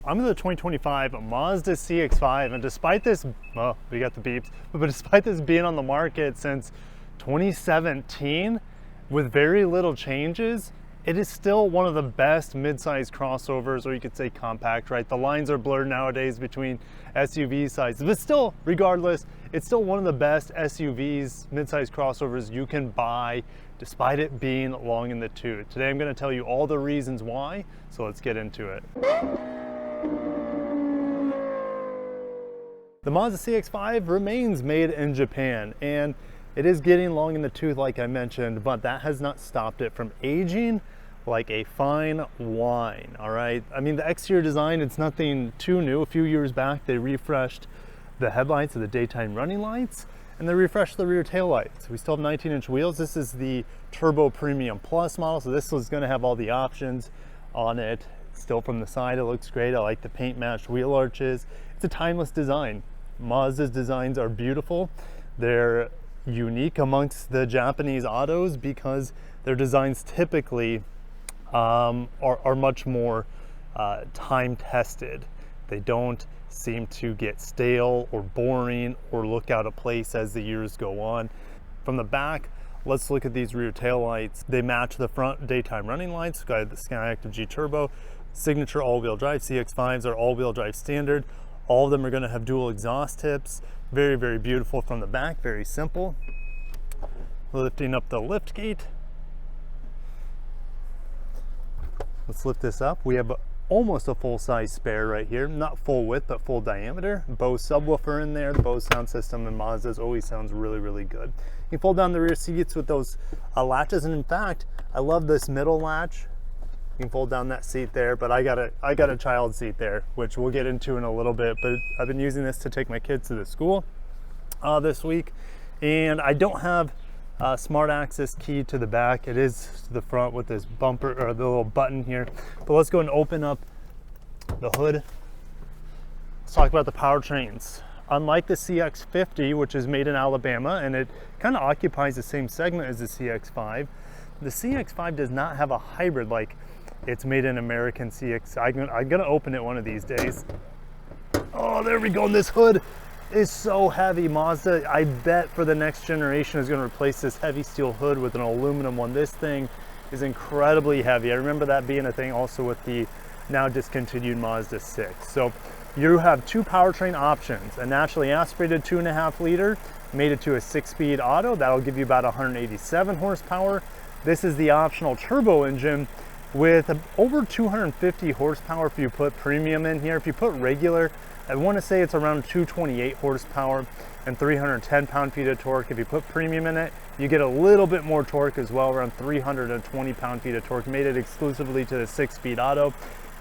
I'm in the 2025 Mazda CX-5, and despite this, well, we got the beeps, but despite this being on the market since 2017 with very little changes, it is still one of the best mid-size crossovers, or you could say compact, right? The lines are blurred nowadays between SUV sizes, but still, regardless, it's still one of the best SUVs, mid-size crossovers you can buy, despite it being long in the tooth. Today I'm going to tell you all the reasons why, so let's get into it. The Mazda CX-5 remains made in Japan, and it is getting long in the tooth like I mentioned, but that has not stopped it from aging like a fine wine, all right? I mean, the exterior design, it's nothing too new. A few years back, they refreshed the headlights of the daytime running lights, and they refreshed the rear tail lights. We still have 19-inch wheels. This is the Turbo Premium Plus model, so this was gonna have all the options on it. Still from the side, it looks great. I like the paint matched wheel arches. It's a timeless design. Mazda's designs are beautiful. They're unique amongst the Japanese autos because their designs typically are much more time tested. They don't seem to get stale or boring or look out of place as the years go on. From the back, let's look at these rear tail lights. They match the front daytime running lights. Got the Skyactiv G Turbo, signature all-wheel drive. CX-5s are all-wheel drive standard. All of them are going to have dual exhaust tips. Very, very beautiful from the back, very simple. Lifting up the lift gate. Let's lift this up. We have almost a full-size spare right here. Not full width, but full diameter. Bose subwoofer in there. The Bose sound system in Mazda's always sounds really, really good. You fold down the rear seats with those latches, and in fact, I love this middle latch. You can fold down that seat there, but I got a child seat there, which we'll get into in a little bit, but I've been using this to take my kids to the school this week, and I don't have a smart access key to the back. It is to the front with this bumper, or the little button here, but let's go and open up the hood. Let's talk about the powertrains. Unlike the CX-50, which is made in Alabama, and it kind of occupies the same segment as the CX-5, the CX-5 does not have a hybrid like it's made in American CX. I'm gonna open it one of these days. Oh, there we go. This hood is so heavy. Mazda, I bet for the next generation, is gonna replace this heavy steel hood with an aluminum one. This thing is incredibly heavy. I remember that being a thing also with the now discontinued Mazda 6. So you have two powertrain options: a naturally aspirated 2.5 liter, made it to a 6-speed auto. That'll give you about 187 horsepower. This is the optional turbo engine with over 250 horsepower if you put premium in here. If you put regular, I want to say it's around 228 horsepower and 310 pound-feet of torque. If you put premium in it, you get a little bit more torque as well, around 320 pound-feet of torque. Made it exclusively to the 6-speed auto,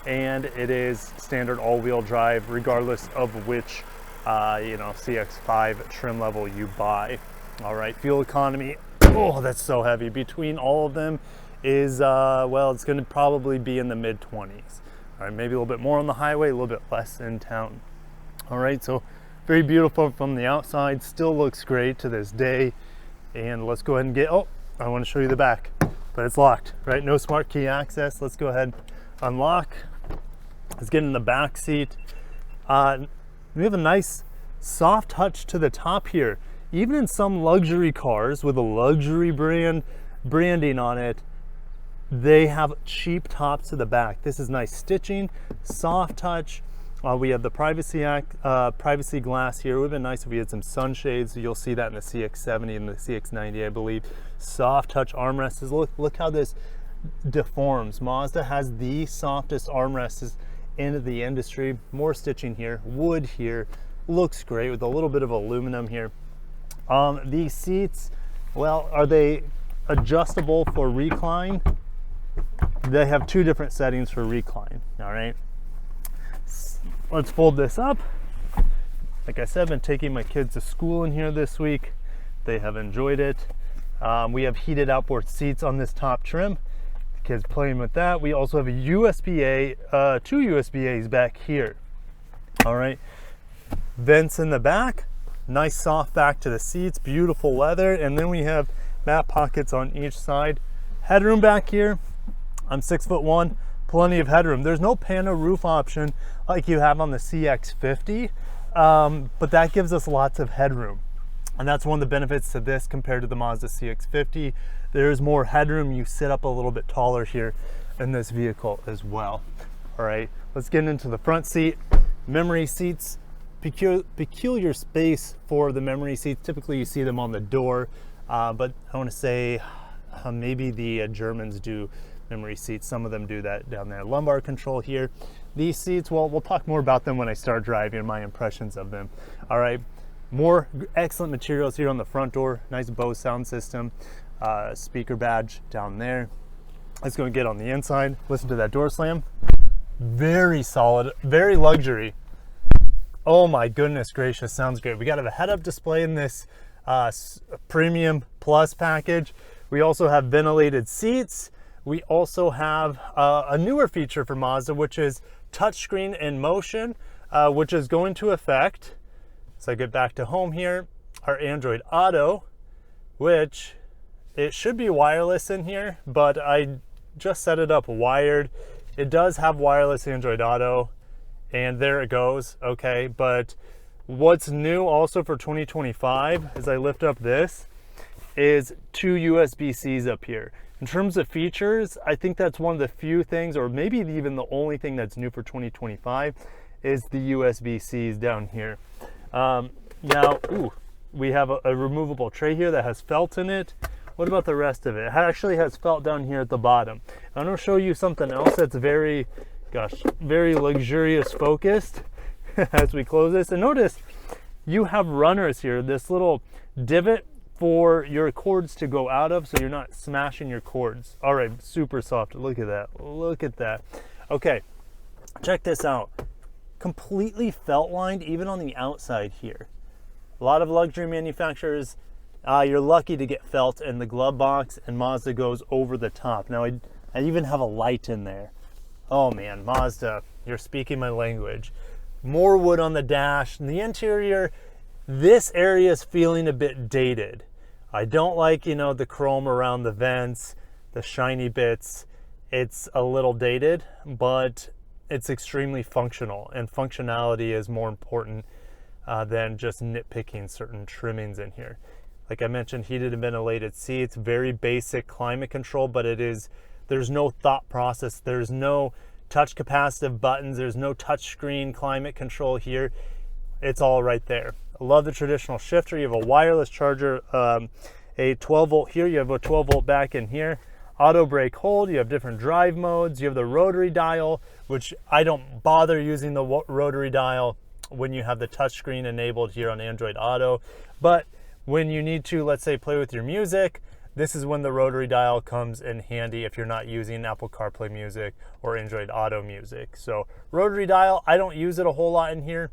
and it is standard all-wheel drive regardless of which CX-5 trim level you buy. All right, fuel economy. Oh, that's so heavy. Between all of them is, well, it's going to probably be in the mid-20s. All right, maybe a little bit more on the highway, a little bit less in town. All right, so very beautiful from the outside. Still looks great to this day. And let's go ahead and get, oh, I want to show you the back, but it's locked, right? No smart key access. Let's go ahead, unlock. Let's get in the back seat. We have a nice soft touch to the top here. Even in some luxury cars with a luxury branding on it, they have cheap tops to the back. This is nice stitching, soft touch. We have the privacy glass here. It would have been nice if we had some sunshades. You'll see that in the CX-70 and the CX-90, I believe. Soft touch armrests. Look how this deforms. Mazda has the softest armrests in the industry. More stitching here, wood here. Looks great with a little bit of aluminum here. These seats, well, are they adjustable for recline? They have two different settings for recline. All right, let's fold this up. Like I said, I've been taking my kids to school in here this week. They have enjoyed it. We have heated outboard seats on this top trim. The kids playing with that. We also have a USB-A, two USB-As back here. All right, vents in the back. Nice soft back to the seats, beautiful leather, and then we have mat pockets on each side. Headroom back here. I'm 6'1", plenty of headroom. There's no pano roof option like you have on the CX-50, but that gives us lots of headroom. And that's one of the benefits to this compared to the Mazda CX-50. There's more headroom. You sit up a little bit taller here in this vehicle as well. All right, let's get into the front seat. Memory seats, peculiar space for the memory seats. Typically you see them on the door, but I want to say maybe the Germans do memory seats. Some of them do that down there. Lumbar control here. These seats, well, we'll talk more about them when I start driving and my impressions of them. All right, more excellent materials here on the front door. Nice Bose sound system, speaker badge down there. Let's go and get on the inside. Listen to that door slam. Very solid, very luxury. Oh my goodness gracious, sounds great. We got a head-up display in this Premium Plus package. We also have ventilated seats. We also have a newer feature for Mazda, which is touchscreen in motion, which is going to affect, so I get back to home here, our Android Auto, which it should be wireless in here, but I just set it up wired. It does have wireless Android Auto, and there it goes, okay. But what's new also for 2025, as I lift up this, is 2 USB-Cs up here. In terms of features, I think that's one of the few things, or maybe even the only thing that's new for 2025, is the USB-Cs down here. Now, we have a removable tray here that has felt in it. What about the rest of it? It actually has felt down here at the bottom. I'm going to show you something else that's very, very luxurious focused as we close this. And notice you have runners here, this little divot for your cords to go out of so you're not smashing your cords. All right, super soft. Look at that. Look at that. Okay, check this out. Completely felt lined even on the outside here. A lot of luxury manufacturers, you're lucky to get felt in the glove box, and Mazda goes over the top. Now I even have a light in there. Oh man, Mazda, you're speaking my language. More wood on the dash. In the interior, this area is feeling a bit dated. I don't like, the chrome around the vents, the shiny bits. It's a little dated, but it's extremely functional, and functionality is more important than just nitpicking certain trimmings in here. Like I mentioned, heated and ventilated seats, very basic climate control, but there's no thought process. There's no touch capacitive buttons. There's no touch screen climate control here. It's all right there. I love the traditional shifter. You have a wireless charger, a 12 volt here. You have a 12 volt back in here. Auto brake hold. You have different drive modes. You have the rotary dial, which I don't bother using the rotary dial when you have the touchscreen enabled here on Android Auto. But when you need to, let's say, play with your music, this is when the rotary dial comes in handy if you're not using Apple CarPlay Music or Android Auto Music. So rotary dial, I don't use it a whole lot in here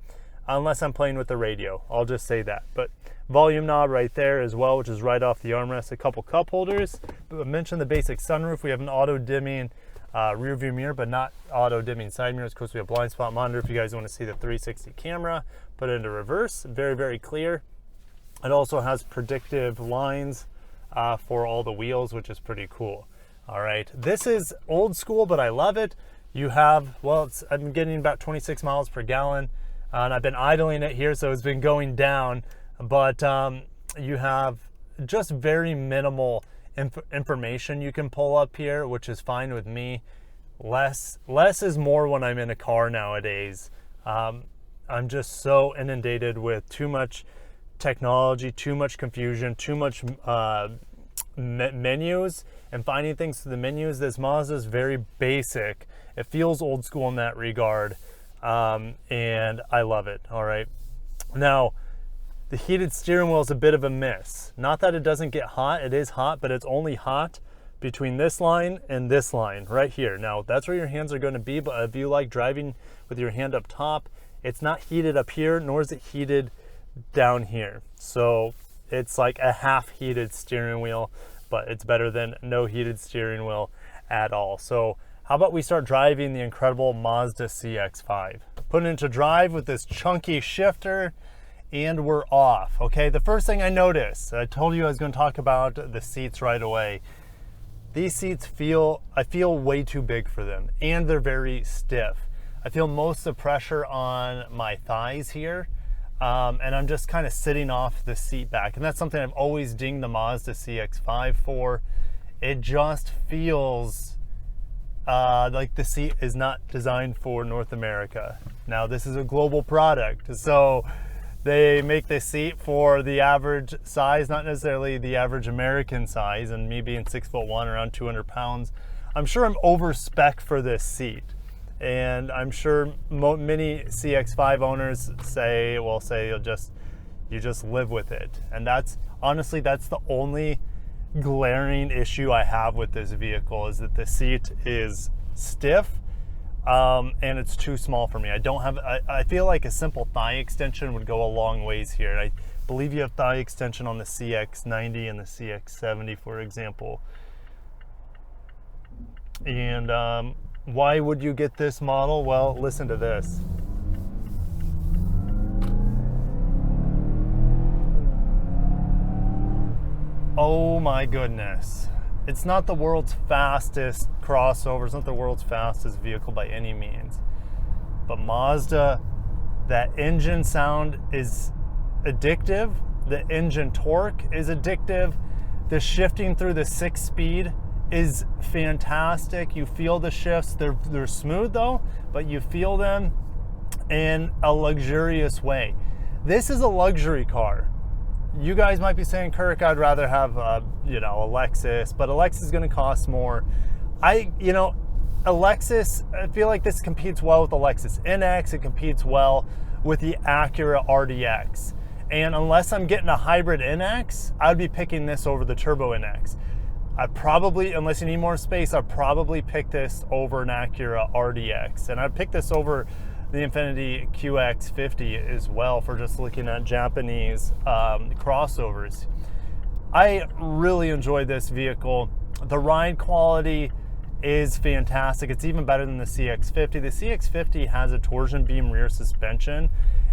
unless I'm playing with the radio. I'll just say that. But volume knob right there as well, which is right off the armrest. A couple cup holders. I mentioned the basic sunroof. We have an auto dimming rear view mirror, but not auto dimming side mirrors. Of course, we have blind spot monitor if you guys want to see the 360 camera. Put it into reverse. Very, very clear. It also has predictive lines for all the wheels, which is pretty cool. All right, this is old school, but I love it. You have, well, I'm getting about 26 miles per gallon, and I've been idling it here, so it's been going down, but you have just very minimal information you can pull up here, which is fine with me. Less is more when I'm in a car nowadays. I'm just so inundated with too much technology, too much confusion, too much menus, and finding things to the menus. This Mazda is very basic. It feels old school in that regard, and I love it. All right, now the heated steering wheel is a bit of a miss. Not that it doesn't get hot, it is hot, but it's only hot between this line and this line right here. Now that's where your hands are going to be, but if you like driving with your hand up top, it's not heated up here, nor is it heated down here. So it's like a half heated steering wheel, but it's better than no heated steering wheel at all. So how about we start driving the incredible Mazda CX-5? Put it into drive with this chunky shifter, and we're off. Okay, the first thing I noticed, I told you I was going to talk about the seats right away. These seats I feel way too big for them, and they're very stiff. I feel most of the pressure on my thighs here, and I'm just kind of sitting off the seat back. And that's something I've always dinged the Mazda CX-5 for. It just feels like the seat is not designed for North America. Now, this is a global product, so they make the seat for the average size, not necessarily the average American size, and me being 6'1", around 200 pounds, I'm sure I'm over spec for this seat. And I'm sure many CX-5 owners say you just live with it. And that's honestly, that's the only glaring issue I have with this vehicle, is that the seat is stiff and it's too small for me. I feel like a simple thigh extension would go a long ways here. And I believe you have thigh extension on the CX-90 and the CX-70, for example. And why would you get this model? Well, listen to this. Oh my goodness. It's not the world's fastest crossover. It's not the world's fastest vehicle by any means. But Mazda, that engine sound is addictive. The engine torque is addictive. The shifting through the 6-speed is fantastic. You feel the shifts. They're smooth though, but you feel them in a luxurious way. This is a luxury car. You guys might be saying, Kirk, I'd rather have a Lexus, but a Lexus is going to cost more. A Lexus, I feel like this competes well with the Lexus NX. It competes well with the Acura RDX. And unless I'm getting a hybrid NX, I'd be picking this over the Turbo NX. I'd probably, unless you need more space, I'd probably pick this over an Acura RDX. And I'd pick this over the Infiniti QX50 as well, for just looking at Japanese crossovers. I really enjoyed this vehicle. The ride quality is fantastic. It's even better than the CX-50. The CX-50 has a torsion beam rear suspension,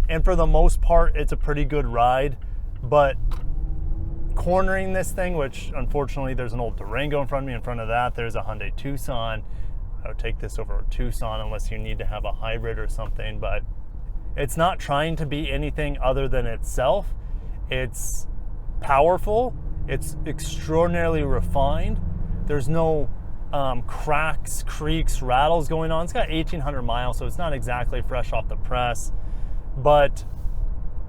and for the most part, it's a pretty good ride. But cornering this thing, which unfortunately there's an old Durango in front of me, in front of that there's a Hyundai Tucson. I would take this over a Tucson unless you need to have a hybrid or something, but it's not trying to be anything other than itself. It's powerful, it's extraordinarily refined. There's no cracks, creaks, rattles going on. It's got 1,800 miles, so it's not exactly fresh off the press, but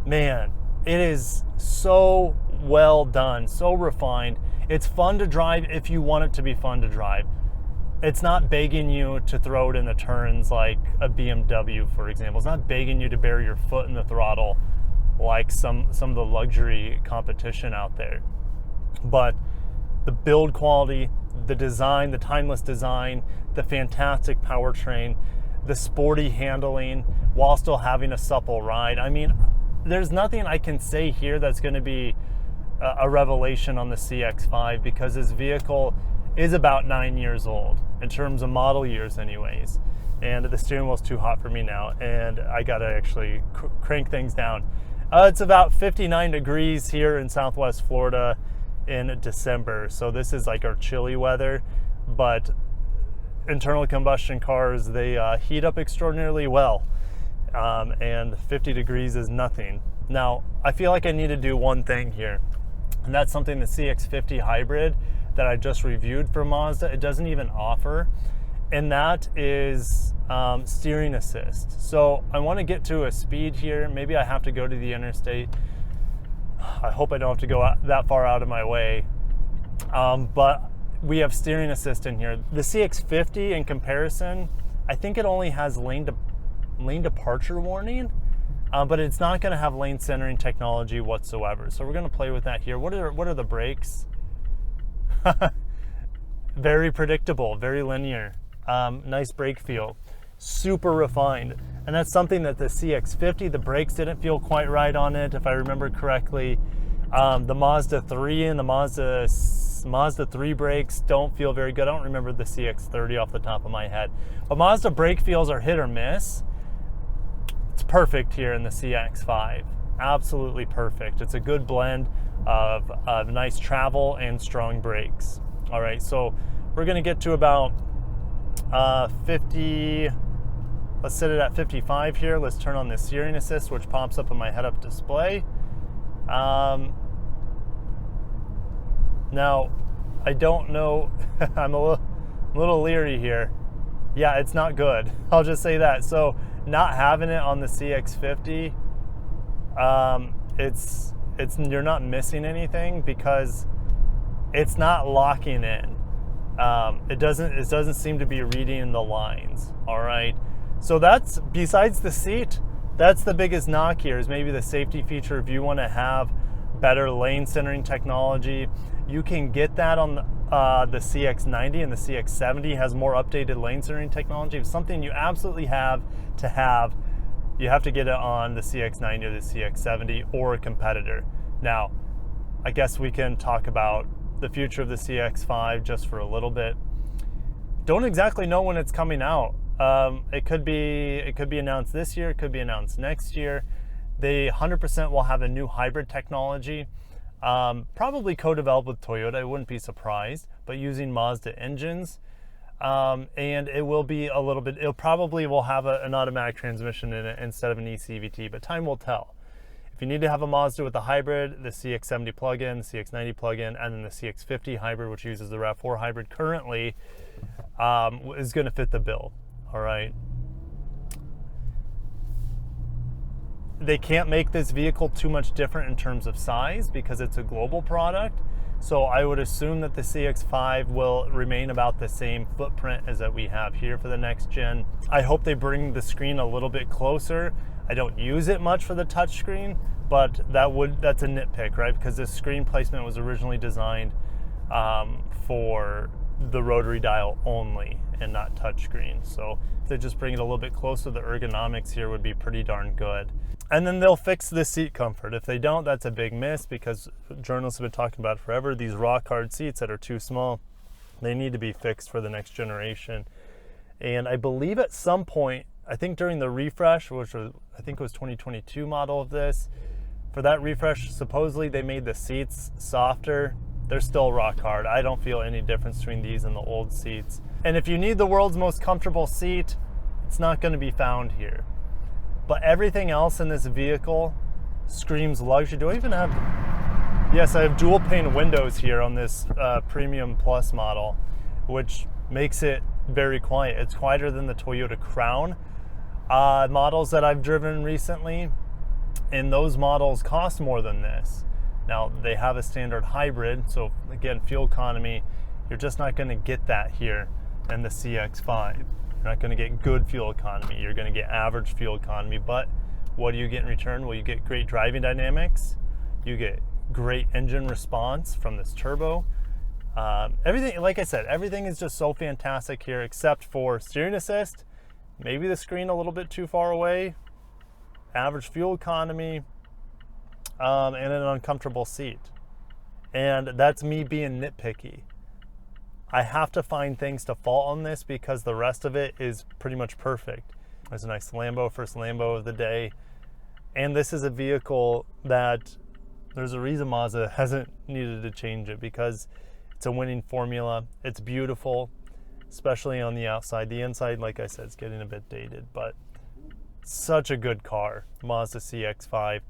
man, it is so well done, so refined. It's fun to drive if you want it to be fun to drive. It's not begging you to throw it in the turns like a BMW, for example. It's not begging you to bury your foot in the throttle like some of the luxury competition out there. But the build quality, the design, the timeless design, the fantastic powertrain, the sporty handling while still having a supple ride. I mean, there's nothing I can say here that's going to be a revelation on the CX-5, because this vehicle is about 9 years old in terms of model years anyways. And the steering wheel's too hot for me now, and I gotta actually crank things down. It's about 59 degrees here in Southwest Florida in December, so this is like our chilly weather. But internal combustion cars, they heat up extraordinarily well, and 50 degrees is nothing. Now, I feel like I need to do one thing here, and that's something the CX-50 hybrid that I just reviewed for Mazda, it doesn't even offer, and that is steering assist. So I want to get to a speed here. Maybe I have to go to the interstate. I hope I don't have to go that far out of my way, but we have steering assist in here. The CX-50, in comparison, I think it only has lane departure warning, but it's not going to have lane centering technology whatsoever. So we're going to play with that here. What are the brakes? Very predictable, very linear. Nice brake feel, super refined. And that's something that the CX-50, the brakes didn't feel quite right on it, if I remember correctly. The Mazda 3 and the Mazda 3 brakes don't feel very good. I don't remember the CX-30 off the top of my head. But Mazda brake feels are hit or miss. It's perfect here in the CX-5. Absolutely perfect. It's a good blend of nice travel and strong brakes. All right, so we're gonna get to about 50, Let's set it at 55 here. Let's turn on the steering assist, which pops up on my head-up display. Now, I don't know, I'm a little leery here. Yeah, it's not good. I'll just say that. So not having it on the CX-50, you're not missing anything because it's not locking in. It doesn't seem to be reading the lines. All right. So that's, besides the seat, that's the biggest knock here, is maybe the safety feature. If you want to have better lane centering technology, you can get that on the CX-90, and the CX-70 has more updated lane centering technology. If something you absolutely have to have, you have to get it on the CX-90 or the CX-70 or a competitor. Now, I guess we can talk about the future of the CX-5 just for a little bit. Don't exactly know when it's coming out. It could be announced this year, it could be announced next year. They 100% will have a new hybrid technology, probably co-developed with Toyota. I wouldn't be surprised, but using Mazda engines. And it will be a little bit, it probably will have an automatic transmission in it instead of an eCVT, but time will tell. If you need to have a Mazda with a hybrid, the CX-70 plug-in, the CX-90 plug-in, and then the CX-50 hybrid, which uses the RAV4 hybrid currently, is going to fit the bill. All right. They can't make this vehicle too much different in terms of size because it's a global product. So I would assume that the CX-5 will remain about the same footprint as that we have here for the next gen. I hope they bring the screen a little bit closer. I don't use it much for the touch screen, but that's a nitpick, right? Because this screen placement was originally designed for the rotary dial only and not touchscreen. So if they just bring it a little bit closer, the ergonomics here would be pretty darn good. And then they'll fix the seat comfort. If they don't, that's a big miss, because journalists have been talking about it forever. These rock hard seats that are too small, they need to be fixed for the next generation. And I believe at some point, I think during the refresh, which was, I think it was 2022 model of this, for that refresh, supposedly they made the seats softer. They're still rock hard. I don't feel any difference between these and the old seats. And if you need the world's most comfortable seat, it's not going to be found here. But everything else in this vehicle screams luxury. Do I even have... Yes, I have dual pane windows here on this Premium Plus model, which makes it very quiet. It's quieter than the Toyota Crown models that I've driven recently, and those models cost more than this. Now, they have a standard hybrid, so again, fuel economy, you're just not going to get that here in the CX-5. You're not going to get good fuel economy. You're going to get average fuel economy, but what do you get in return? Well, you get great driving dynamics. You get great engine response from this turbo. Everything, like I said, everything is just so fantastic here, except for steering assist, maybe the screen a little bit too far away, average fuel economy, and an uncomfortable seat. And that's me being nitpicky. I have to find things to fault on this because the rest of it is pretty much perfect. There's a nice Lambo, first Lambo of the day. And this is a vehicle that there's a reason Mazda hasn't needed to change it, because it's a winning formula. It's beautiful, especially on the outside. The inside, like I said, is getting a bit dated, but such a good car, Mazda CX-5.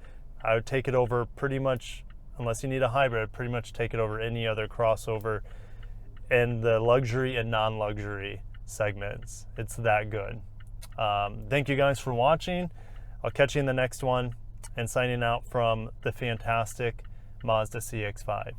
I would take it over pretty much, unless you need a hybrid, I'd pretty much take it over any other crossover in the luxury and non-luxury segments. It's that good. Thank you guys for watching. I'll catch you in the next one, and signing out from the fantastic Mazda CX-5.